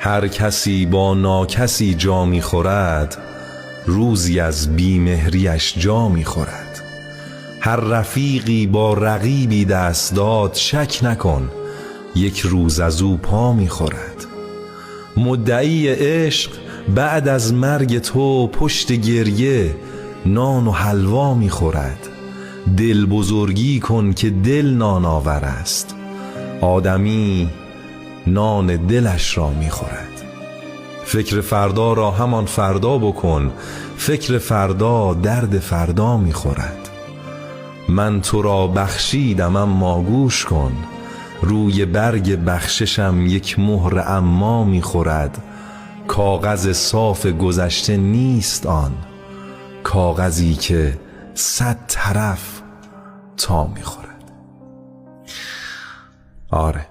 هر کسی با ناکسی جا می خورد، روزی از بیمهریش جا می خورد. هر رفیقی با رقیبی دست داد، شک نکن یک روز از او پا می خورد. مدعی عشق بعد از مرگ تو پشت گریه نان و حلوا می خورد. دل بزرگی کن که دل نانآور است، آدمی نان دلش را می خورد. فکر فردا را همان فردا بکن، فکر فردا درد فردا می خورد. من تو را بخشیدم اما گوش کن، روی برگ بخششم یک مهر اما می خورد. کاغذ صاف گذشته نیست آن، کاغذی که 100 طرف تا می خورد. آره،